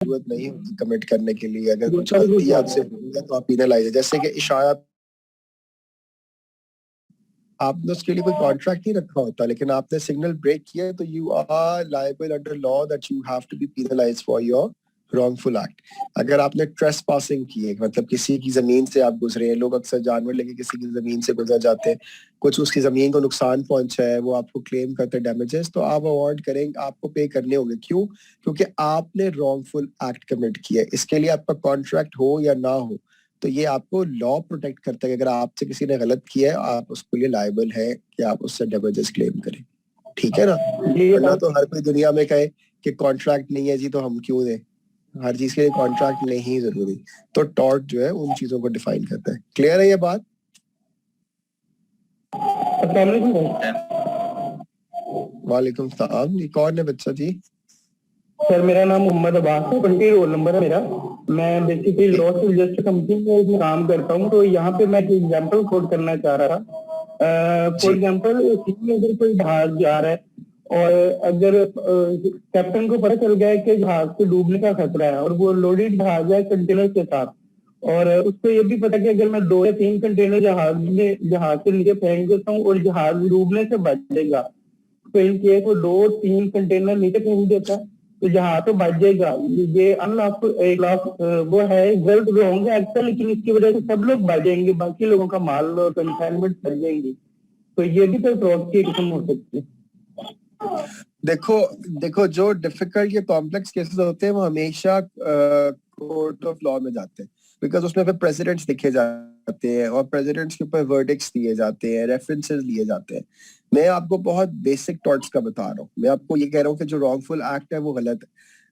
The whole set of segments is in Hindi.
जरूरत नहीं होती कमिट करने के लिए। अगर कुछ गलती आपसे हो गया तो आप पीनलाइज है। जैसे कि इशारा, आपने उसके लिए कोई कॉन्ट्रैक्ट नहीं रखा होता, लेकिन आपने सिग्नल ब्रेक किया है तो you are liable under law that you have to be penalized for your wrongful act. अगर आपने ट्रेस पासिंग की है, मतलब किसी की जमीन से आप गुजरे हैं, लोग अक्सर जानवर लेके किसी की जमीन से गुजर जाते हैं, कुछ उसकी जमीन को नुकसान पहुंचा है, वो आपको क्लेम करते हैं डैमेजेस, तो आप अवॉर्ड करेंगे, आपको पे करने होंगे। क्यों? क्योंकि आपने रॉन्गफुल एक्ट कमिट किया है। इसके लिए आपका कॉन्ट्रैक्ट हो या ना हो, तो ये आपको लॉ प्रोटेक्ट करता है कि अगर आपसे किसी ने गलत किया है, आप उसके लिए लायबल है कि आप उससे डैमेजेस क्लेम करें। ठीक है ना? वरना तो हर कोई दुनिया में कहे कि कॉन्ट्रैक्ट नहीं है जी तो हम क्यों दें। हर चीज के लिए कॉन्ट्रैक्ट नहीं जरूरी। तो टॉर्ट जो है उन चीजों को डिफाइन करता है। क्लियर है ये बात? वालेकुम सलाम जी। कौन है बच्चा जी? सर मेरा नाम मोहम्मद अब्बास है, 20 रोल नंबर है मेरा। मैं बेसिकली लॉस एंजल्स कंपनी में काम करता हूँ। तो यहाँ पे मैं एक एग्जांपल कोट करना चाह रहा था। फॉर एग्जांपल, अगर कोई जहाज जा रहा है और अगर कैप्टन को पता चल गया है कि जहाज के डूबने का खतरा है और वो लोडेड जहाज है कंटेनर के साथ, और उसको ये भी पता कि अगर मैं 2 या 3 कंटेनर जहाज के नीचे फेंक देता हूँ और जहाज डूबने से बच जाएगा, तो इन केस वो 2-3 कंटेनर नीचे फेंक देता है तो जहां तो बच जाएगा। ये अनलॉफुल एक लाख वो है, गलत रॉन्ग है एक्चुअल, लेकिन इसकी वजह से सब लोग बच जाएंगे, बाकी लोगों का माल और कंसाइनमेंट बच जाएंगी। तो ये भी तो फ्रॉड की किस्म हो सकती है। देखो जो डिफिकल्ट या कॉम्प्लेक्स केसेस होते हैं वो हमेशा कोर्ट ऑफ लॉ में जाते हैं, बिकॉज उसमें फिर प्रेसिडेंट्स लिखे जाते हैं और प्रेसिडेंट्स के ऊपर वर्डिक्ट्स दिए जाते हैं, रेफरेंसेस लिए जाते हैं। मैं आपको बहुत बेसिक टॉट्स का बता रहा हूँ। मैं आपको ये कह रहा हूँ कि जो रॉन्गफुल एक्ट है वो गलत है,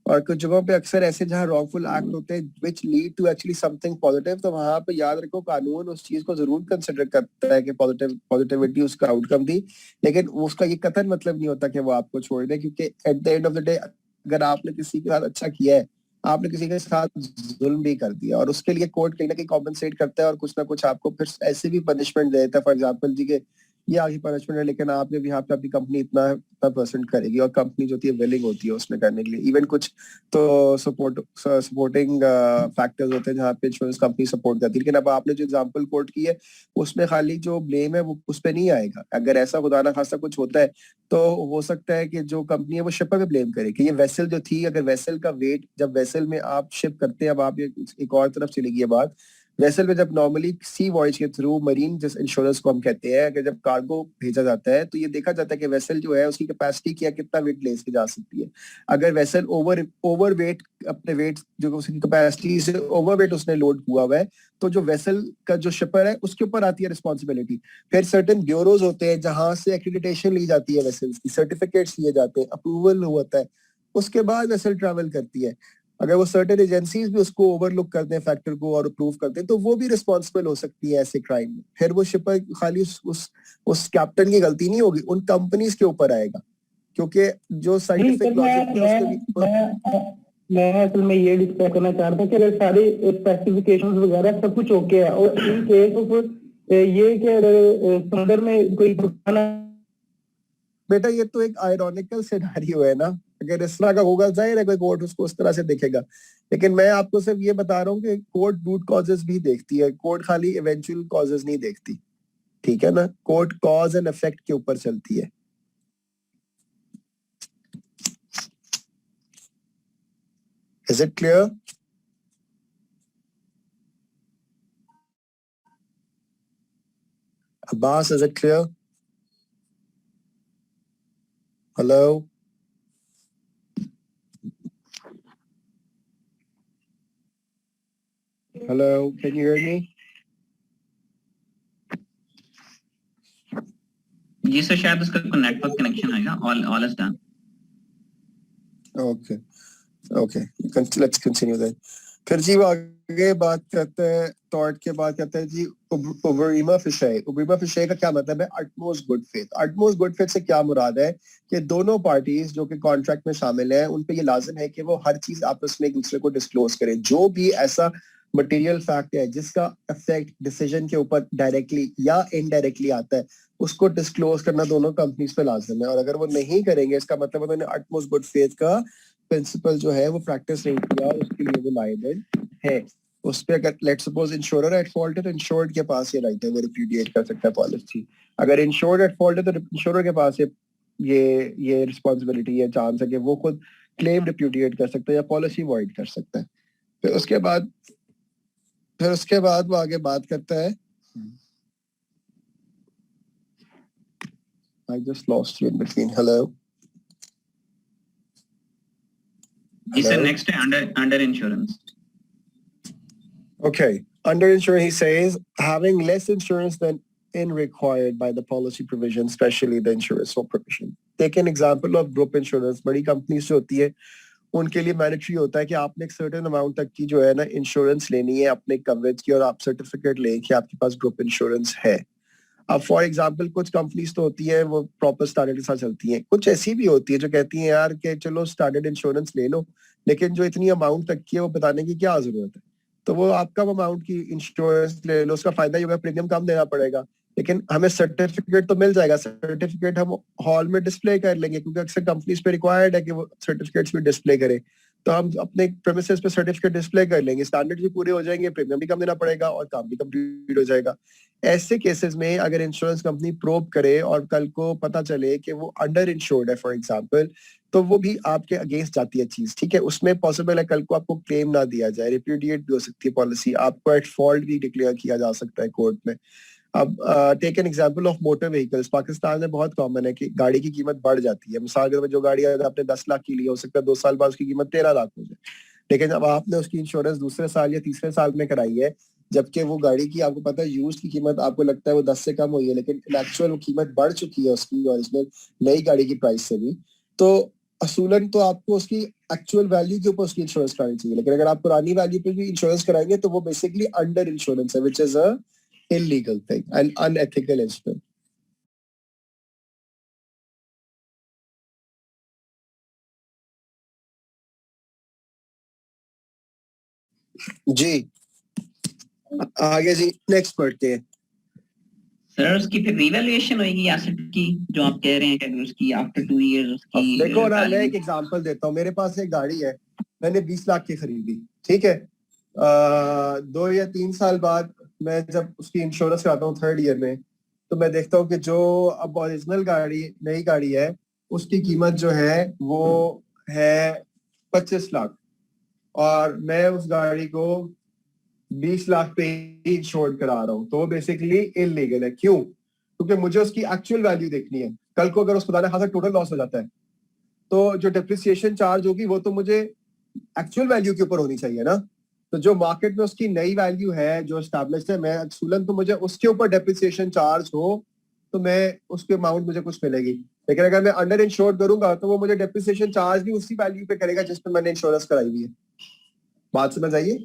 और कुछ जगहों पे अक्सर ऐसे जहाँ रॉन्गफुल एक्ट होते हैं which lead to actually something positive, तो वहां पे याद रखो कानून उस चीज को जरूर कंसिडर करता है कि पॉजिटिविटी उसका आउटकम थी, लेकिन उसका ये कथन मतलब नहीं होता कि वो आपको छोड़ दे, क्योंकि at the end of the day अगर आपने किसी के साथ अच्छा किया है, आपने किसी के साथ जुल्म भी कर दिया, और उसके लिए कोर्ट कहीं ना कहीं कॉम्पनसेट करता है और कुछ ना कुछ आपको फिर ऐसे भी पनिशमेंट देता है। फॉर एग्जाम्पल जी के ये आगे पनिशमेंट है, लेकिन आपने भी यहाँ पे आपकी कंपनी इतना इतना परसेंट करेगी, और कंपनी जो होती है विलिंग होती है उसमें करने के लिए। इवन कुछ तो सपोर्टिंग फैक्टर्स होते हैं जहाँ पे इंश्योरेंस कंपनी सपोर्ट करती है। लेकिन अब आपने जो एग्जाम्पल कोट की है उसमें खाली जो ब्लेम है वो उस पर नहीं आएगा। अगर ऐसा खुदा ना खासा कुछ होता है तो हो सकता है कि जो कंपनी है वो शिपर पे ब्लेम करे कि ये वेसल जो थी, अगर वेसल का वेट, जब वेसल में आप शिप करते हैं, अब आप एक और तरफ चलेगी ये बात, वेसल में जब नॉर्मली सी वॉयज के थ्रू मरीन जिस इंश्योरेंस को हम कहते हैं, अगर जब कार्गो भेजा जाता है तो ये देखा जाता है कि वेसल जो है उसकी कैपेसिटी क्या, कितना वेट ले के जा सकती है। अगर वेसल ओवर वेट, अपने वेट जो उसकी कैपेसिटी से ओवर वेट उसने लोड हुआ है, तो जो वेसल का जो शिपर है उसके ऊपर आती है रिस्पॉन्सिबिलिटी। फिर सर्टेन ब्यूरोज होते हैं जहां से एक्रेडिटेशन ली जाती है, वेसल्स की सर्टिफिकेट्स लिए जाते हैं, अप्रूवल होता है, उसके बाद वेसल ट्रैवल करती है। अगर वो सर्टेन एजेंसीज भी उसको ओवरलुक करते हैं फैक्टर को और अप्रूव करते हैं, तो वो भी रिस्पॉन्सिबल हो सकती है ऐसे क्राइम में। फिर वो शिपर खाली उस कैप्टन की गलती नहीं होगी, उन कंपनीज के ऊपर आएगा, क्योंकि जो साइंटिफिक लॉजिक है मैं असल में ये डिस्कस करना चाह रहा था कि अगर सारे स्पेसिफिकेशंस वगैरह सब कुछ ओके है और इन केस ऑफ ये कि समुद्र में कोई बेटा ये तो एक आयरॉनिकल सिनेरियो है ना। अगर इस तरह का होगा जाहिर है कोई कोर्ट उसको उस तरह से देखेगा, लेकिन मैं आपको सिर्फ ये बता रहा हूँ कि कोर्ट रूट कॉजेज भी देखती है, कोर्ट खाली इवेंचुअल कॉजेज नहीं देखती। ठीक है ना? कोर्ट कॉज एंड इफेक्ट के ऊपर चलती है। Is it clear? Abbas, is it clear? Hello? Hello, can you hear me? जी सर, शायद उसका नेटवर्क कनेक्शन आएगा। All is done. Okay, let's continue then. फिर जी आगे बात करते हैं, टॉर्ट के बाद कहते हैं जी उबरीमा फिशे। उबरीमा फिशे का क्या मतलब है? Utmost good faith. Utmost good faith से क्या मुराद है कि दोनों पार्टीज जो कि कॉन्ट्रैक्ट में शामिल हैं उन पे ये लाजिम है कि वो हर चीज आपस में एक दूसरे को डिस्क्लोज करें। जो भी ऐसा मटेरियल फैक्ट है जिसका इफेक्ट डिसीजन के ऊपर डायरेक्टली या इनडायरेक्टली आता है, उसको डिस्क्लोज करना दोनों कंपनीज पे लाजिम है। और अगर वो नहीं करेंगे, इसका मतलब उन्होंने अटमोस्ट गुड फेथ का प्रिंसिपल जो है वो प्रैक्टिस नहीं किया, उसके लिए वो लायबल है। उस पे अगर let's suppose insurer at fault है तो इंश्योर्ड के पास ये राइट है, वो रिप्यूडिएट कर सकता है पॉलिसी। अगर इंश्योर्ड एट फॉल्ट है तो इंश्योरर के पास ये रिस्पॉन्सिबिलिटी है, चांस है कि वो खुद क्लेम रिप्यूडिएट कर सकता है या पॉलिसी वॉइड कर सकता है। फिर उसके बाद वो आगे बात करता है। I just lost you in between. Hello. He said Hello? next under insurance. Okay. Under insurance, he says having less insurance than in required by the policy provision, especially the insurance for provision. Take an example of group insurance. बड़ी कंपनीज जो होती है उनके लिए मैंडेटरी होता है कि आपने एक सर्टेन अमाउंट तक की जो है ना इंश्योरेंस लेनी है अपने कवरेज की, और आप सर्टिफिकेट लें कि आपके पास ग्रुप इंश्योरेंस है। अब फॉर एग्जांपल कुछ कंपनीज तो होती है वो प्रॉपर स्टैंडर्ड के साथ चलती हैं, कुछ ऐसी भी होती है जो कहती हैं यार कि चलो स्टैंडर्ड इंश्योरेंस ले लो, लेकिन जो इतनी अमाउंट तक की है वो बताने की क्या जरूरत है। तो वो आप कम अमाउंट की इंश्योरेंस ले लो, उसका फायदा ये होगा प्रीमियम कम देना पड़ेगा, लेकिन हमें सर्टिफिकेट तो मिल जाएगा। सर्टिफिकेट हम हॉल में डिस्प्ले कर लेंगे क्योंकि अक्सर कंपनीज पे रिक्वायर्ड है कि वो सर्टिफिकेट्स भी डिस्प्ले करे, तो हम अपने प्रेमिसेस पे सर्टिफिकेट डिस्प्ले कर लेंगे, स्टैंडर्ड भी पूरे हो जाएंगे, प्रीमियम भी कम देना पड़ेगा और काम भी कंप्लीट हो जाएगा। ऐसे केसेस में अगर इंश्योरेंस कंपनी प्रोब करे और कल को पता चले कि वो अंडर इंश्योर्ड है फॉर एग्जांपल, तो वो भी आपके अगेंस्ट जाती है चीज, ठीक है। उसमें पॉसिबल है कल को आपको क्लेम ना दिया जाए, रिप्यूडिएट भी हो सकती है पॉलिसी, आपको एट फॉल्ट भी डिक्लेयर किया जा सकता है कोर्ट में। अब take an example of motor vehicles. Pakistan में बहुत कॉमन है कि गाड़ी की कीमत बढ़ जाती है। मिसाल के तौर पर जो गाड़ी अगर आपने 10 लाख की ली, हो सकता है 2 साल बाद उसकी कीमत 13 लाख हो जाए, लेकिन जब आपने उसकी इंश्योरेंस दूसरे साल या तीसरे साल में कराई है, जबकि वो गाड़ी की आपको पता है यूज की कीमत आपको लगता है वो 10 से कम हुई है, लेकिन एक्चुअल वो कीमत बढ़ चुकी है उसकी ओरिजिनल नई गाड़ी की प्राइस से भी, तो असूलन तो आपको उसकी एक्चुअल वैल्यू के ऊपर उसकी इंश्योरेंस करानी चाहिए। लेकिन अगर आप पुरानी वैल्यू पे भी इंश्योरेंस कराएंगे तो वो बेसिकली अंडर इंश्योरेंस है, which is a illegal thing and unethical as well. जी आगे जी नेक्स्ट पढ़ते हैं। सर उसकी फिर रिवैल्यूएशन होगी एसेट की, जो आप कह रहे हैं कि अगर उसकी आफ्टर 2 इयर्स उसकी देखो ना, मैं एक एग्जांपल देता हूँ। मेरे पास एक गाड़ी है, मैंने 20 लाख की खरीदी, ठीक है। 2 या 3 साल बाद मैं जब उसकी इंश्योरेंस कराता हूँ 3rd ईयर में, तो मैं देखता हूँ कि जो अब ओरिजिनल गाड़ी नई गाड़ी है उसकी कीमत जो है वो है 25 लाख और मैं उस गाड़ी को 20 लाख पे ही इंश्योर करा रहा हूँ, तो वो बेसिकली इलीगल है। क्यों? क्योंकि मुझे उसकी एक्चुअल वैल्यू देखनी है। कल को अगर उस खुदा ने खासा टोटल लॉस हो जाता है तो जो डेप्रिसिएशन चार्ज होगी वो तो मुझे एक्चुअल वैल्यू के ऊपर होनी चाहिए ना। तो जो मार्केट में उसकी नई वैल्यू है जो एस्टैब्लिश्ड है, मैं असूलन तो मुझे उसके ऊपर डेप्रिसिएशन चार्ज हो तो मैं उसके अमाउंट मुझे कुछ मिलेगी। लेकिन अगर मैं अंडर इंश्योर करूंगा तो वो मुझे डेप्रिसिएशन चार्ज भी उसी वैल्यू पे करेगा जिस पे मैंने इंश्योरेंस कराई हुई है। बात समझ आइए?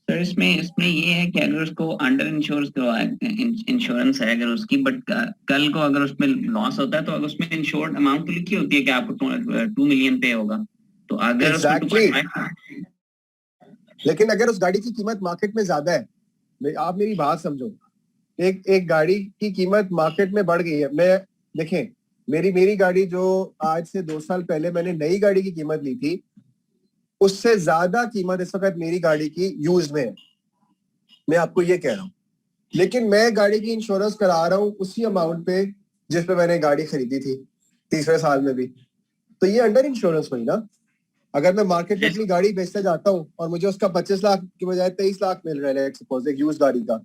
सर इसमें ये है कि अगर उसको अंडर इंश्योरेंस है अगर उसकी, बट कल को अगर उसमें लॉस होता है तो अगर उसमें इंश्योर्ड अमाउंट तो लिखी होती है कि आपको 2 मिलियन पे होगा, तो अगर Exactly. उसमें लेकिन अगर उस गाड़ी की कीमत मार्केट में ज्यादा है, आप मेरी बात समझो, एक गाड़ी की कीमत मार्केट में बढ़ गई है। मैं देखें मेरी गाड़ी जो आज से 2 साल पहले मैंने नई गाड़ी की कीमत ली थी उससे ज्यादा कीमत इस वक्त मेरी गाड़ी की यूज में है, मैं आपको ये कह रहा हूँ। लेकिन मैं गाड़ी की इंश्योरेंस करा रहा हूँ उसी अमाउंट पे जिस पे मैंने गाड़ी खरीदी थी तीसरे साल में भी, तो ये अंडर इंश्योरेंस हुई ना। अगर मैं मार्केट में अपनी गाड़ी बेचते जाता हूँ और मुझे उसका 25 लाख की बजाय 23 लाख मिल रहा है सपोज एक यूज गाड़ी का,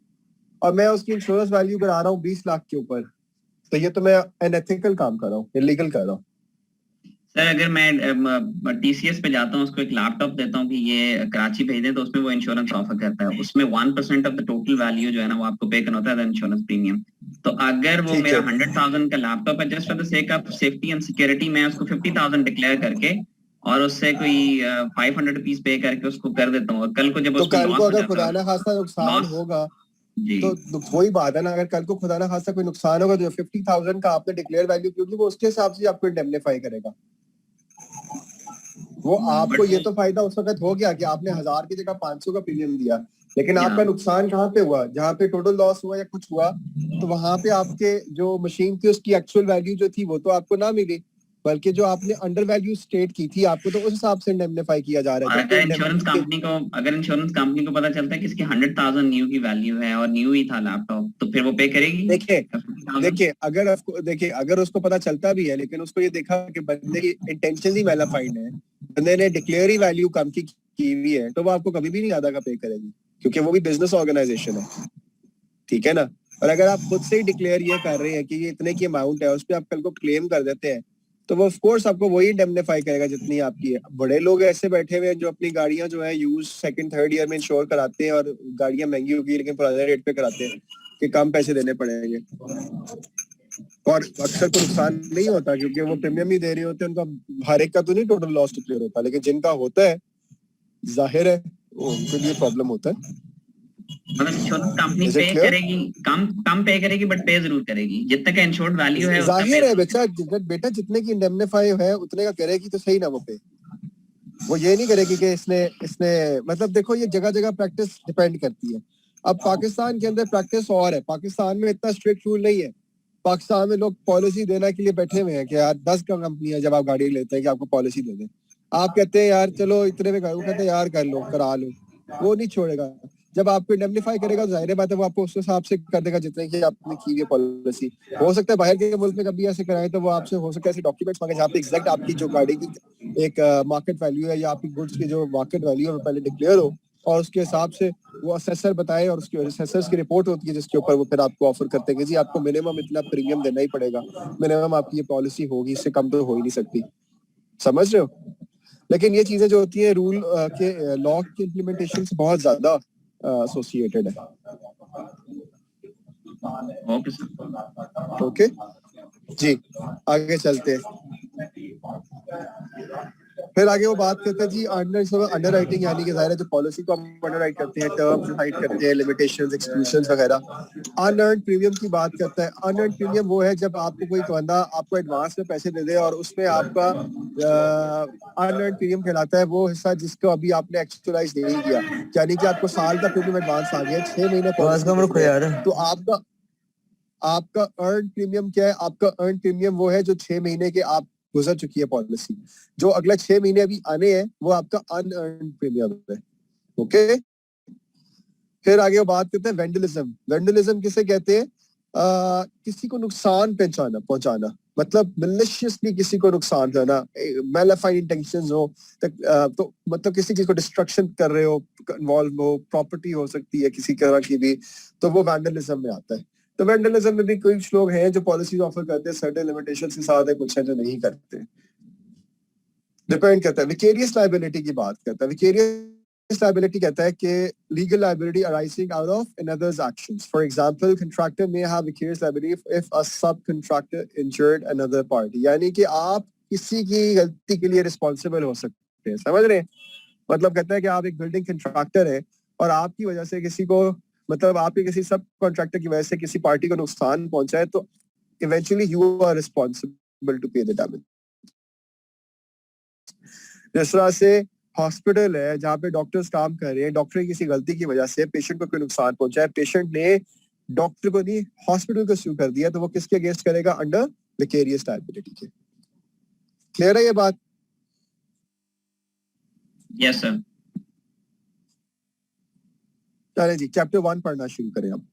और मैं उसकी इंश्योरेंस वैल्यू करा रहा हूँ 20 लाख के ऊपर, तो ये तो मैं अनएथिकल काम कर रहा हूँ, इलीगल कर रहा हूँ। सर अगर मैं टीसीएस पे जाता हूँ उसको एक लैपटॉप देता हूँ कि ये कराची भेज दें, तो उसमें वो इंश्योरेंस ऑफर करता है, उसमें 1% ऑफ द टोटल वैल्यू जो है ना वो आपको पे करना होता है इंश्योरेंस प्रीमियम। तो अगर वो मेरा 100,000 का लैपटॉप है, just for the sake of safety and security मैं उसको 50,000 डिक्लेयर करके और उससे कोई 500 रुपीज पे करके उसको कर देता हूँ, और कल को जब तो उसको कल लॉस को हो अगर जाता खुदा है, ना खासा नुकसान होगा जी तो वही बात है ना, अगर कल को खुदा ना खासा कोई नुकसान होगा तो 50,000 का आपने डिक्लेयर वैल्यू क्योंकि वो उसके हिसाब से आपको इंडेमनिफाई करेगा। वो आपको ये तो फायदा उस वक्त हो गया कि आपने 1000 की जगह 500 का प्रीमियम दिया, लेकिन Yeah. आपका नुकसान कहाँ पे हुआ, जहाँ पे टोटल लॉस हुआ या कुछ हुआ, तो वहां पे आपके जो मशीन थी उसकी एक्चुअल वैल्यू जो थी वो तो आपको ना मिली, बल्कि जो आपने अंडर वैल्यू स्टेट की थी आपको तो उस हिसाब से इंडेमनिफाई किया जा रहा और है। अगर इंश्योरेंस कंपनी को पता चलता है कि इसकी 100,000 न्यू की वैल्यू है और न्यू ही था लैपटॉप, तो फिर वो पे करेगी? देखिए अगर उसको पता चलता भी है, लेकिन उसको ये देखा कि बंदे की इंटेंशन ही मैलाफाइंड है, बंदे ने डिक्लेयर ही वैल्यू कम की हुई है, तो वो आपको कभी भी नहीं आधा का पे करेगी, क्योंकि वो भी बिजनेस ऑर्गेनाइजेशन है, ठीक है ना। और अगर आप खुद से ही डिक्लेयर ये कर रहे हैं कि ये इतने की अमाउंट है, उस पर आप कल को क्लेम कर देते हैं, तो वो ऑफ कोर्स आपको वही इंडेमनिफाई करेगा जितनी आपकी है। बड़े लोग ऐसे बैठे हुए हैं जो अपनी गाड़ियां जो है यूज सेकंड थर्ड ईयर में इंश्योर कराते हैं, और गाड़ियां महंगी होगी लेकिन पुराने रेट पे कराते हैं कि कम पैसे देने पड़ेंगे, और अक्सर को नुकसान नहीं होता क्योंकि वो प्रीमियम ही दे रहे होते हैं। उनका हर एक का तो नहीं टोटल लॉस डिक्लेयर होता, लेकिन जिनका होता है जाहिर है उनके लिए प्रॉब्लम होता है। मतलब इंश्योरेंस कंपनी पे करेगी, कम पे करेगी, बट पे जरूर करेगी, जितने का इंश्योर्ड वैल्यू है जाहिर है बेटा जितने की इंडेमनिफाई है उतने का करेगी तो सही ना वो पे। वो ये नहीं करेगी कि इसने मतलब देखो ये जगह जगह प्रैक्टिस डिपेंड करती है। अब पाकिस्तान के अंदर प्रैक्टिस और है, पाकिस्तान में इतना स्ट्रिक्ट रूल नहीं है। पाकिस्तान में लोग पॉलिसी देने के लिए बैठे हुए हैं कि यार 10 का कंपनी है, जब आप गाड़ी लेते हैं कि आपको पॉलिसी दे दें, आप कहते हैं यार चलो इतने में करो, कहते हैं यार कर लो करा लो, वो नहीं छोड़ेगा। जब आपको इंडेमनिफाई करेगा तो जाहिर बात है वो आपको उस हिसाब से कर देगा जितने की आपने की है पॉलिसी। हो सकता है बाहर के मुल्क में कभी ऐसे कराए तो वो आपसे हो सकता है ऐसे डॉक्यूमेंट्स मांगे जहाँ पे एग्जैक्ट आपकी जो गाड़ी की एक मार्केट वैल्यू है या आपकी गुड्स की जो मार्केट वैल्यू है वो पहले डिक्लेयर हो, और उसके हिसाब से वो असेसर बताए, और उसकी असेसर्स की रिपोर्ट होती है जिसके ऊपर वो फिर आपको ऑफर करते हैं कि जी आपको मिनिमम इतना प्रीमियम देना ही पड़ेगा, मिनिमम आपकी ये पॉलिसी होगी, इससे कम तो हो ही नहीं सकती। समझ रहे हो? लेकिन ये चीजें जो होती है रूल के लॉ के इम्प्लीमेंटेशन से बहुत ज्यादा एसोसिएटेड है। Okay sir. ओके जी, आगे चलते हैं। फिर आगे वो बात करते हैं जी अंडर राइटिंग, यानी कि जाहिर है जो पॉलिसी को हम अंडर राइट करते हैं, टर्म्स डिसाइड करते हैं, लिमिटेशंस, एक्सक्लूशंस वगैरह। अनअर्न्ड प्रीमियम की बात करता है। अनअर्न्ड प्रीमियम वो है जब आपको कोई बंदा आपको एडवांस में पैसे दे दे और उसमें आपका अनअर्न्ड प्रीमियम कहलाता है वो हिस्सा जिसको अभी आपने एक्चुअलाइज नहीं किया, यानी कि आपको साल का प्रीमियम एडवांस आ गया, 6 महीने पॉलिसी, तो आपका अर्न प्रीमियम क्या है? आपका अर्न प्रीमियम वो है जो 6 महीने के आप गुजर चुकी है पॉलिसी, जो अगला 6 महीने अभी आने हैं वो आपका अनअर्न्ड प्रीमियम है। ओके, फिर आगे वो बात करते हैं वेंडलिज्म। वेंडलिज्म किसे कहते हैं? किसी को नुकसान पहुंचाना, मतलब मैलिशियसली किसी को नुकसान देना, मैलिफाइड इंटेंशंस हो, तो मतलब किसी चीज को डिस्ट्रक्शन कर रहे हो, इन्वॉल्व हो, प्रॉपर्टी हो सकती है किसी तरह की भी, तो वो वेंडलिज्म में आता है। तो वेंडलिज्म में भी कुछ लोग हैं जो पॉलिसी ऑफर करते हैं सर्टेन लिमिटेशंस के साथ है, कुछ है जो नहीं करते, डिपेंड करता है। विकेरियस लायबिलिटी की बात करता है। विकेरियस लायबिलिटी कहता है कि legal liability arising out of another's actions. For example, contractor may have vicarious liability if a subcontractor injured another party. यानी कि आप किसी की गलती के लिए रिस्पॉन्सिबल हो सकते हैं, समझ रहे हैं? मतलब कहता है कि आप एक बिल्डिंग कंट्रैक्टर है और आपकी वजह से किसी को, मतलब आपके किसी सब कॉन्ट्रैक्टर की वजह से किसी पार्टी को नुकसान पहुंचा है, तो eventually you are responsible to pay the damage. जिस तरह से हॉस्पिटल है जहाँ पे डॉक्टर्स काम कर रहे हैं, डॉक्टर की किसी गलती की वजह से पेशेंट को कोई नुकसान पहुंचा है, पेशेंट ने डॉक्टर को नहीं हॉस्पिटल को सू कर दिया, तो वो किसके अगेंस्ट करेगा? अंडर विकेरियस लायबिलिटी के। क्लियर है ये बात? Yes sir. चले जी, चैप्टर 1 पढ़ना शुरू करें अब।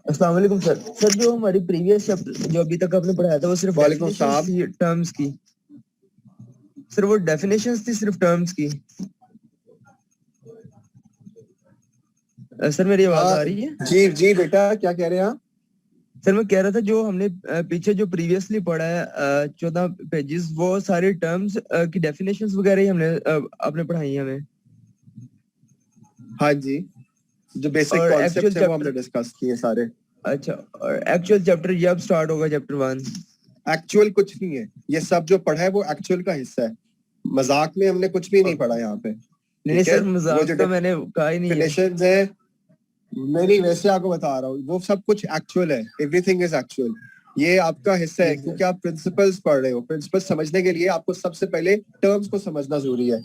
अस्सलाम वालेकुम सर। सर जो हमारी प्रीवियस जो अभी तक आपने पढ़ाया था वो सिर्फ टर्म्स की। सर वो डेफिनेशंस थी सिर्फ टर्म्स की। सर मेरी आवाज आ रही है? जी जी बेटा, क्या कह रहे हैं आप? सर मैं कह रहा था जो हमने पीछे जो प्रीवियसली पढ़ा है 14 पेजेस, वो सारे टर्म्स की डेफिनेशंस वगैरह ही हमने आपने पढ़ाई है हमें। हाँ जी, जो बेसिक कॉन्सेप्ट्स हैं वो हमने डिस्कस किए सारे। अच्छा, और एक्चुअल चैप्टर ये अब स्टार्ट होगा, चैप्टर 1। एक्चुअल कुछ नहीं है, ये सब जो पढ़ा है वो एक्चुअल का हिस्सा है। मजाक में हमने कुछ भी नहीं पढ़ा यहाँ पे। नहीं सर, मजाक तो मैंने कहा ही नहीं है। डेफिनेशंस है, नहीं वैसे आपको बता रहा हूँ, वो सब कुछ एक्चुअल है, एवरीथिंग इज एक्चुअल। ये आपका हिस्सा है जी, क्योंकि आप प्रिंसिपल्स पढ़ रहे हो। प्रिंसिपल्स समझने के लिए आपको सबसे पहले टर्म्स को समझना जरूरी है।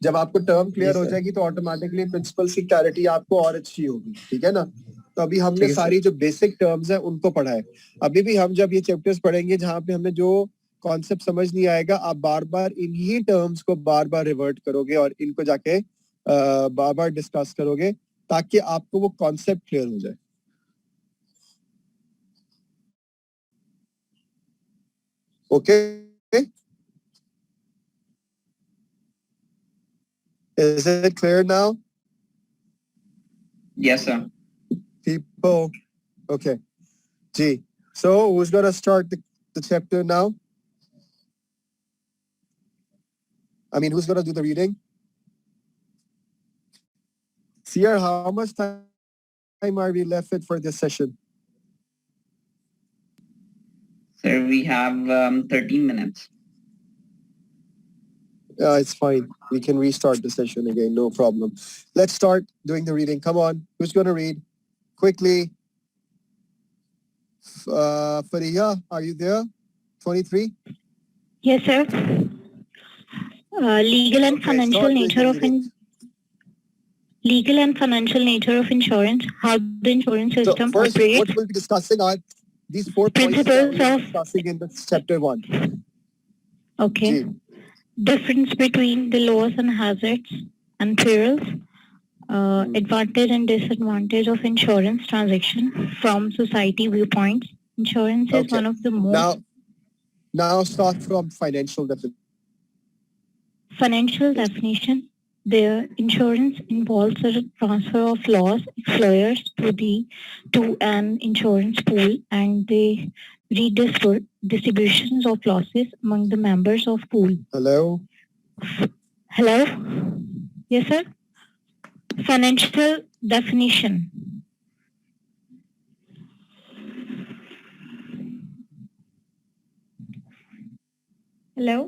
जब आपको टर्म क्लियर हो सर। जाएगी तो ऑटोमेटिकली प्रिंसिपल्स की क्लैरिटी आपको और अच्छी होगी, ठीक है ना। तो अभी हमने ठीक है सारी सर। जो बेसिक टर्म्स है उनको पढ़ा है। अभी भी हम जब ये चैप्टर्स पढ़ेंगे जहाँ पे हमें जो कॉन्सेप्ट समझ नहीं आएगा, आप बार बार इन्हीं टर्म्स को बार बार रिवर्ट करोगे और इनको जाके बार बार डिस्कस करोगे ताकि आपको वो कॉन्सेप्ट क्लियर हो जाए। Okay, is it clear now, Yes, sir. people? Okay, G. So who's gonna start the chapter now? I mean, who's gonna do the reading? Sierra, how much time are we left with for this session? Sir, we have 13 minutes. It's fine. We can restart the session again, no problem. Let's start doing the reading. Come on, who's gonna read? Quickly. Fariha, are you there? 23? Yes, sir. Legal and Okay, financial start doing nature the of reading. legal and financial nature of insurance, how the insurance So system first, operates, what we'll be discussing are these 4 points that principles we'll of be discussing in this chapter 1. okay, G. difference between the loss and hazards and perils, advantage and disadvantage of insurance transaction from society viewpoints. Insurance is Okay. one of the most Now start from financial definition. financial definition. The insurance involves a transfer of loss exposures to an insurance pool and the redistributions of losses among the members of pool. Hello? Hello? Yes, sir? Financial definition. Hello?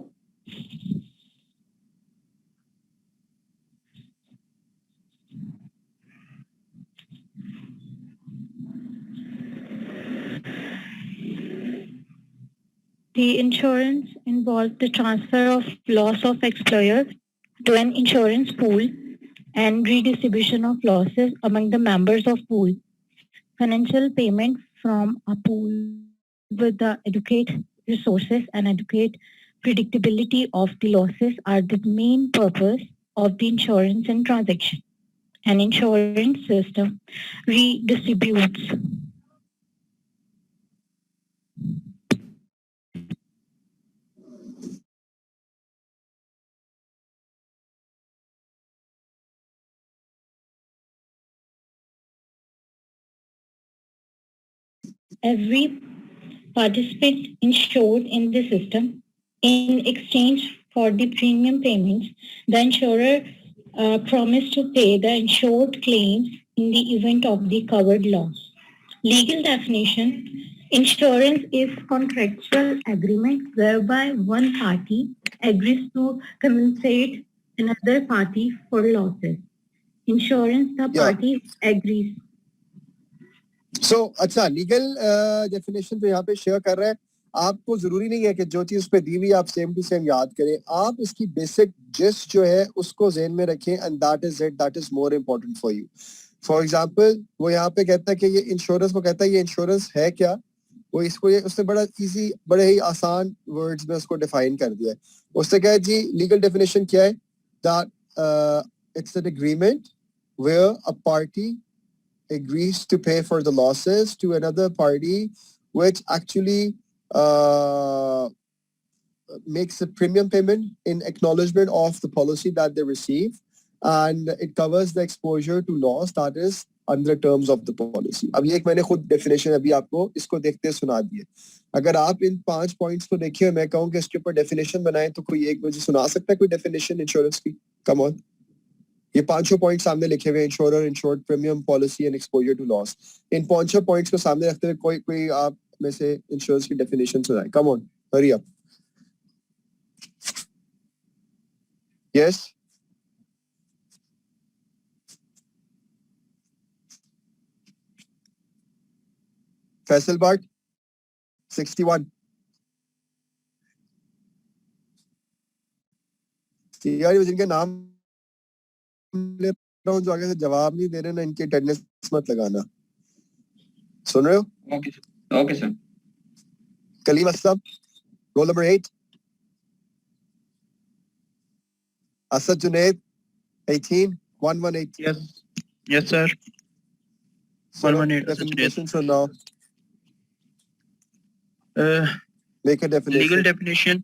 The insurance involves the transfer of loss of employer to an insurance pool and redistribution of losses among the members of pool. Financial payment from a pool with the adequate resources and adequate predictability of the losses are the main purpose of the insurance and transaction. An insurance system redistributes every participant insured in the system. In exchange for the premium payments, the insurer promised to pay the insured claims in the event of the covered loss. Legal definition: insurance is contractual agreement whereby one party agrees to compensate another party for losses. Insurance, the Yeah. party agrees. So, अच्छा लीगल डेफिनेशन तो यहाँ पे शेयर कर रहे हैं। आपको जरूरी नहीं है कि जो चीज पे दी हुई आप सेम टू सेम याद करें। आप इसकी बेसिक जिस्ट जो है उसको ज़हन में रखें and that is it, that is more important for you. For example वो यहाँ पे कहता है कि ये इंश्योरेंस को कहता है ये इंश्योरेंस है क्या, वो इसको ये उसने बड़ा इजी बड़े ही आसान वर्ड्स में उसको डिफाइन कर दिया है। उसने कहा जी लीगल डेफिनेशन क्या है, that it's an agreement where a party agrees to pay for the losses to another party, which actually makes a premium payment in acknowledgement of the policy that they receive, and it covers the exposure to loss that is under terms of the policy. अब ये एक मैंने खुद डेफिनेशन अभी आपको इसको देखते सुना दिए। अगर आप इन 5 पॉइंट्स को देखिए, मैं कहूँ कि इसके ऊपर डेफिनेशन बनाएं तो कोई एक मुझे सुना सकता है कोई डेफिनेशन इंश्योरेंस की? कम ऑन, ये 5 पॉइंट सामने लिखे हुए, insurer, insured, premium, policy and exposure to loss. इन 5 पॉइंट्स को सामने रखते हुए कोई आप में से इंश्योरेंस की डेफिनेशन सुनाए। Come on, hurry up. Yes, Faisal बाट, 61. यार जिनके नाम ले रहा हूँ जो आगे से जवाब नहीं दे रहे ना, इनकी अटेंडेंस मत लगाना। सुन रहे हो? Okay sir. Kaleem Aslam, roll number 8. Asad Junaid, 18, 118. Yes, sir. 118. Definition सुनाओ. Make a definition. Legal definition.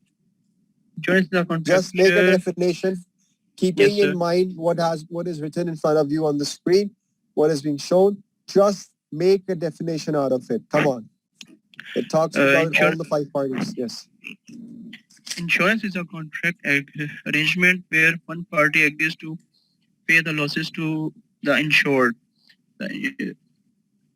Insurance is a contract. Just make a definition, keeping Yes, in sir. mind what is written in front of you on the screen, what is being shown. Just make a definition out of it. Come on. It talks about all the 5 parties. Yes. Insurance is a contract arrangement where one party agrees to pay the losses to the insured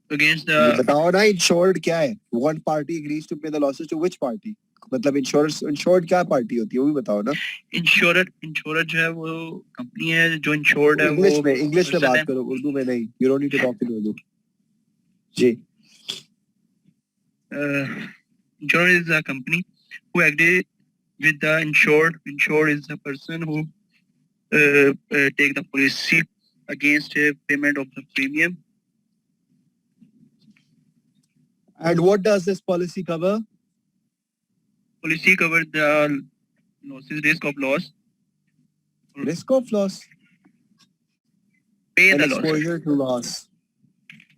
against ये the बताओ ना insured क्या है? One party agrees to pay the losses to which party? मतलब insured क्या party होती है वो भी बताओ ना. insurer जो है वो कंपनी है जो insured है वो English में बात करो, उर्दू में नहीं. You don't need to talk in Urdu. Ji. Insurer is a company who agree with the insured. Insured is the person who take the policy against payment of the premium. And what does this policy cover? Policy covers the losses, risk of loss, Risk of loss pay and the loss, exposure to loss.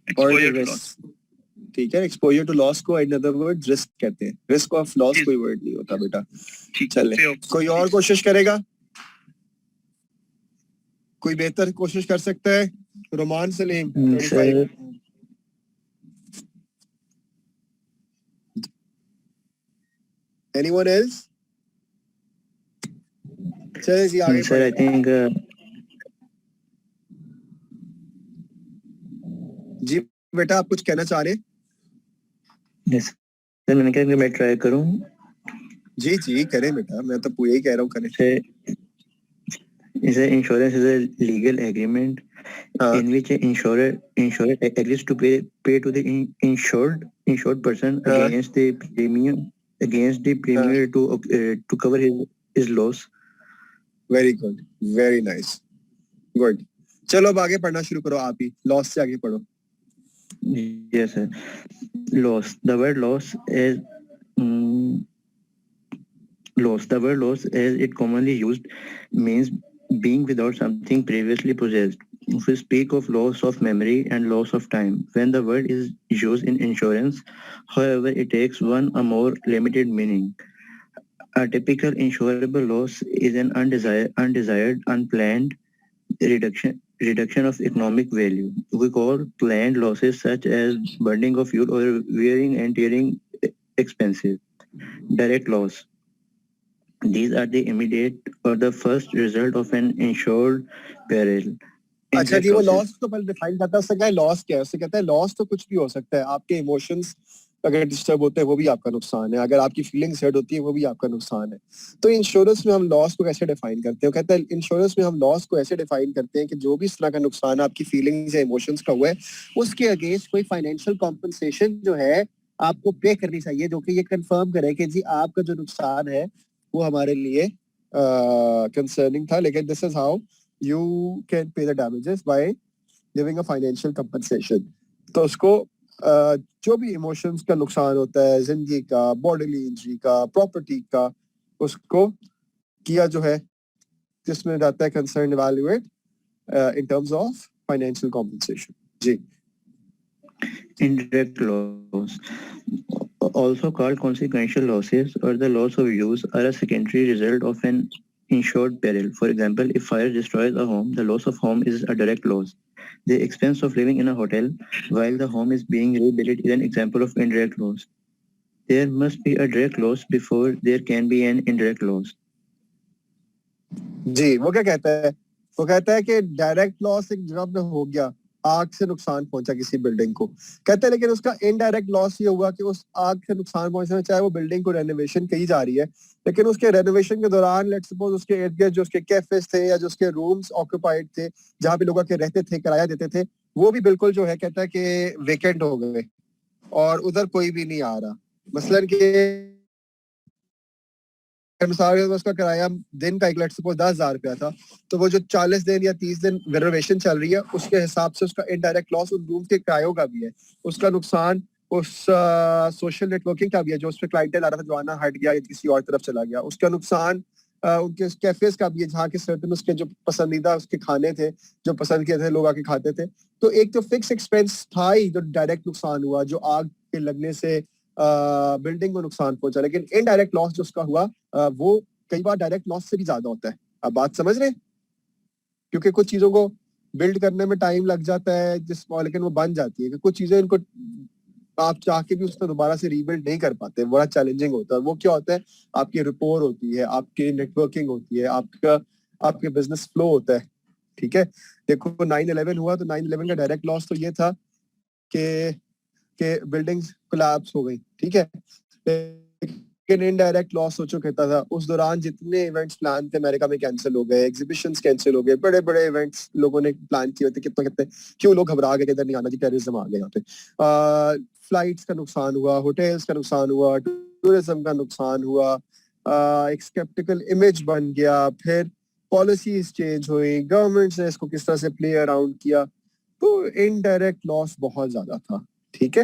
exposure or to risk. loss. ठीक है, exposure to loss को in other words risk कहते हैं. Risk of loss Yes. कोई word नहीं होता बेटा. ठीक चले. है. कोई और कोशिश करेगा? कोई बेहतर कोशिश कर सकता है? रोमान सलीम, 35. Anyone else? चलिए जी आगे Sir, I think जी बेटा आप कुछ कहना चाह रहे हैं? yes. Sir, मैंने कहा कि मैं ट्राई करूं. जी जी करें बेटा, मैं तो यही कह रहा हूँ करें. Is insurance is a legal agreement in which insurer agrees to pay to the insured person against the premium to cover his loss. Very good, very nice, good. चलो अब आगे पढ़ना शुरू करो आप ही. लॉस से आगे पढ़ो. Yes, sir. Loss. The word loss is loss. The word loss, as it commonly used, means being without something previously possessed. We speak of loss of memory and loss of time when the word is used in insurance. However, it takes one or more limited meaning. A typical insurable loss is an undesired, unplanned reduction of economic value. We call planned losses such as burning of fuel or wearing and tearing expenses. Direct loss. These are the immediate or the first result of an insured peril. अच्छा जी, वो लॉस तो पहले डिफाइन करता है. उससे क्या है लॉस क्या है? उससे कहता है लॉस तो कुछ भी हो सकता है. आपके इमोशंस अगर डिस्टर्ब होते हैं वो भी आपका नुकसान है. अगर आपकी फीलिंग्स हर्ट होती है वो भी आपका नुकसान है. तो इंश्योरेंस में हम लॉस को कैसे डिफाइन करते हैं? कहता है इंश्योरेंस में हम लॉस को ऐसे डिफाइन करते हैं कि जो भी इस तरह का नुकसान आपकी फीलिंग्स या इमोशंस का हुआ है उसके अगेंस्ट कोई फाइनेंशियल कॉम्पनसेशन जो है आपको पे करनी चाहिए, जो कि ये कंफर्म करे कि जी आपका जो नुकसान है वो हमारे लिए कंसर्निंग था, लेकिन this is how you can pay the damages by giving a financial compensation. तो उसको जो भी इमोशंस का नुकसान होता है, जिंदगी का, बॉडीली इंजरी का, प्रॉपर्टी का, उसको किया जो है जिसमें जाता है concern evaluate in terms of financial compensation. जी. Indirect loss, also called consequential losses or the loss of use, are a secondary result of an insured peril. For example, if fire destroys a home, the loss of home is a direct loss. The expense of living in a hotel while the home is being rebuilt is an example of indirect loss. There must be a direct loss before there can be an indirect loss. जी, वो क्या कहता है? वो कहता है कि डायरेक्ट लॉस एक जगह पे हो गया, आग से नुकसान पहुंचा किसी बिल्डिंग को. कहते हैं लेकिन उसका इनडायरेक्ट लॉस ये हुआ कि उस आग से नुकसान पहुंचने में चाहे वो बिल्डिंग को रेनोवेशन की जा रही है, लेकिन उसके रेनोवेशन के दौरान लेट्स सपोज उसके इर्द गिर्द जो उसके कैफेज थे या जो उसके रूम्स ऑक्यूपाइड थे जहाँ पे लोग आके रहते थे, किराया देते थे, वो भी बिल्कुल जो है कहता है कि वेकेंट हो गए और उधर कोई भी नहीं आ रहा. मसलन के अनुसार उसका किराया दिन का लेट्स सपोज 10,000 रुपया था, तो वो जो 40 दिन या 30 दिन रिजर्वेशन चल रही है उसके हिसाब से उसका इनडायरेक्ट लॉस उन रूम के किरायों का भी है, उसका नुकसान उस सोशल नेटवर्किंग का भी है, जो उस पर क्लाइंटेल आ रहा था जो आना हट गया या किसी और तरफ चला गया, उसका नुकसान उनके कैफेज का भी है जहाँ के सर्टन उसके जो पसंदीदा उसके खाने थे जो पसंद किए थे लोग आके खाते थे। तो एक तो फिक्स एक्सपेंस था ही जो डायरेक्ट नुकसान हुआ, जो आग के लगने से बिल्डिंग को नुकसान पहुंचा, लेकिन इनडायरेक्ट लॉस जो उसका हुआ वो कई बार डायरेक्ट लॉस से भी ज्यादा होता है। आप बात समझ रहे हैं? क्योंकि कुछ चीजों को बिल्ड करने में टाइम लग जाता है लेकिन वो बन जाती है, कि कुछ चीजें इनको आप चाह के भी उसको दोबारा से रीबिल्ड नहीं कर पाते, बड़ा चैलेंजिंग होता है। वो क्या होता है, आपकी रिपोर्ट होती है, आपकी नेटवर्किंग होती है, आपके बिजनेस फ्लो होता है। ठीक है, देखो 9/11 हुआ तो 9/11 का डायरेक्ट लॉस तो ये था कि बिल्डिंग्स कोलैप्स हो गई, ठीक है, लेकिन इनडायरेक्ट लॉस हो चुका था उस दौरान जितने इवेंट्स प्लान थे अमेरिका में कैंसिल हो गए, एग्जीबिशंस कैंसिल हो गए, बड़े बड़े इवेंट्स लोगों ने प्लान किए थे, कितने क्यों लोग घबरा गए इधर नहीं आना, जी टेररिज्म आ गया यहाँ पे। फ्लाइट्स का नुकसान हुआ, होटल्स का नुकसान हुआ, टूरिज्म का नुकसान हुआ, एक स्केप्टिकल इमेज बन गया, फिर पॉलिसीज चेंज हुई, गवर्नमेंट ने इसको किस तरह से प्ले अराउंड किया, तो इनडायरेक्ट लॉस बहुत ज्यादा था। ठीक है,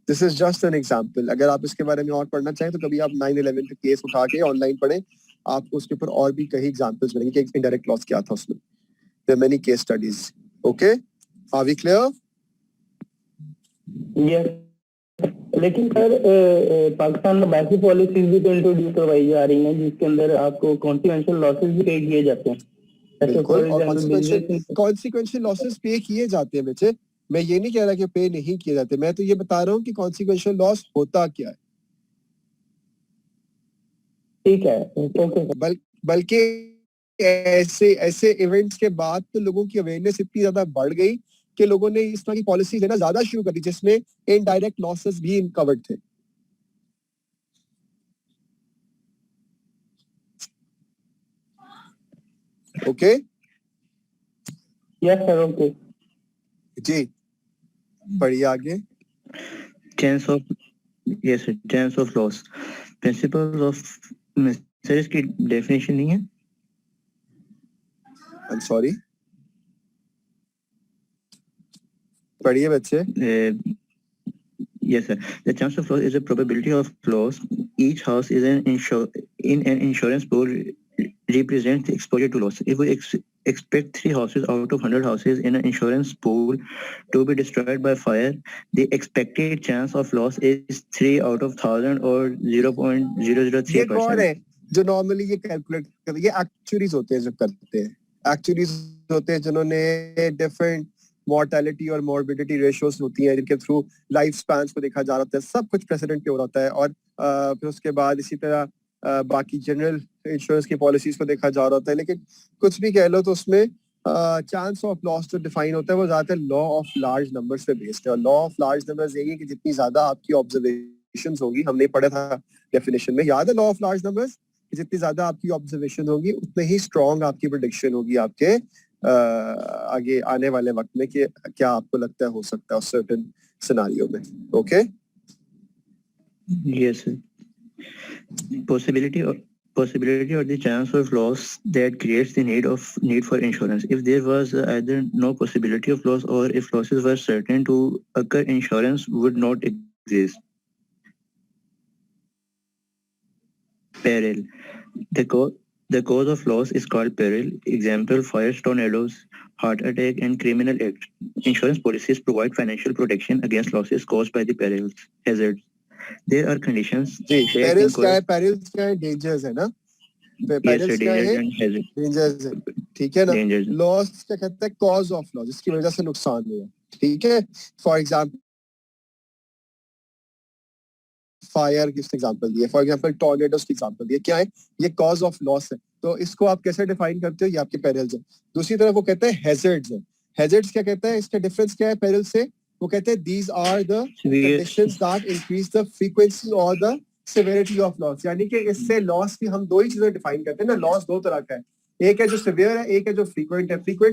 this is just an example. अगर आप इसके बारे में और पढ़ना चाहें तो कभी आप 9/11 का केस उठा के ऑनलाइन पढ़ें, आपको उसके ऊपर और भी कई एग्जाम्पल्स मिलेंगे कि इनडायरेक्ट लॉस क्या था उसमें। There many case studies. Okay, are we clear? Yes, लेकिन सर पाकिस्तान में वैसी पॉलिसीज भी तो इंट्रोड्यूस करवाई जा रही हैं जिसके अंदर आपको कॉन्सिक्वेंशियल लॉसेस भी पे किए जाते हैं। बिल्कुल, और कॉन्सिक्वेंशियल लॉसेस पे किए जाते हैं बच्चे, मैं ये नहीं कह रहा कि पे नहीं किए जाते, मैं तो ये बता रहा हूँ कि कॉन्सिक्वेंशियल लॉस होता क्या है। ठीक है, ओके। बल्कि ऐसे इवेंट्स के बाद तो लोगों की अवेयरनेस इतनी ज्यादा बढ़ गई कि लोगों ने इस तरह की पॉलिसी लेना ज्यादा शुरू कर दी जिसमें इनडायरेक्ट लॉसेस भी कवर्ड थे। ओके, यस सर, ओके जी बढ़िया, आगे। Chance of loss. Principles of sir इसकी डेफिनेशन नहीं है? आई एम सॉरी, पढ़िए बच्चे। Yes, sir. The chance of loss is a probability of loss. Each house is in an insurance pool represents the exposure to loss. If we expect 3 houses out of 100 houses in an insurance pool to be destroyed by fire, the expected chance of loss is 3 out of 1,000 or 0.003%. ये कौन है जो नॉर्मली ये कैलकुलेट करते हैं? ये एक्चुअरीज होते हैं जो करते हैं, एक्चुअरीज होते हैं जिन्होंने डिफरेंट मॉर्टेलिटी और मॉर्बिडिटी रेशियोज होती हैं जिनके थ्रू लाइफ स्पैन को देखा जा रहा है, सब कुछ प्रेसिडेंट पे हो रहा है, और फिर उसके बाद इसी तरह बाकी जनरल इंश्योरेंस की पॉलिसीज को देखा जा रहा है। लेकिन कुछ भी कह लो तो उसमें चांस ऑफ लॉस जो डिफाइन होता है वो ज्यादातर लॉ ऑफ लार्ज नंबर्स पे बेस्ड है, और लॉ ऑफ लार्ज नंबर्स यही है कि जितनी ज्यादा आपकी ऑब्जर्वेशंस होगी, हमने पढ़ा था डेफिनेशन में, याद है लॉ ऑफ लार्ज नंबर्स, जितनी ज्यादा आपकी ऑब्जर्वेशन होगी उतने ही स्ट्रॉन्ग आपकी प्रेडिक्शन होगी आपके आगे आने वाले वक्त में कि क्या आपको लगता है हो सकता है उस सर्टेन सिनेरियो में। Okay, Yes, sir. Possibility or the chance of loss that creates the need for insurance. If there was either no possibility of loss or if losses were certain to occur, insurance would not exist. Peril. The cause of loss is called peril. Example: fires, tornadoes, heart attack, and criminal acts. Insurance policies provide financial protection against losses caused by the perils, hazards. There are conditions. Perils क्या है? डेंजर्स है ना? पेरिल्स क्या है? डेंजर्स है, ठीक है ना? लॉस क्या कहता है? कॉज ऑफ लॉस, जिसकी वजह से नुकसान हुआ, ठीक है। फॉर एग्जांपल फायर की एग्जांपल दिए, फॉर एग्जांपल टॉर्नेडोस की एग्जांपल दिए, क्या है? ये कॉज ऑफ लॉस है। तो इसको आप कैसे डिफाइन करते हो? ये आपके पेरिल्स है। दूसरी तरफ वो कहते हैं हैजर्ड्स है। हैजर्ड्स क्या कहता है? इसका डिफरेंस क्या है पेरिल से? वो कहते हैं these are the conditions that increase the frequency or the severity of loss। यानी कि इससे लॉस की हम दो ही चीजें डिफाइन करते हैं ना। लॉस दो तरह का है, एक है जो सिवियर है, एक है जो फ्रीक्वेंट है। फ्रीक्वेंट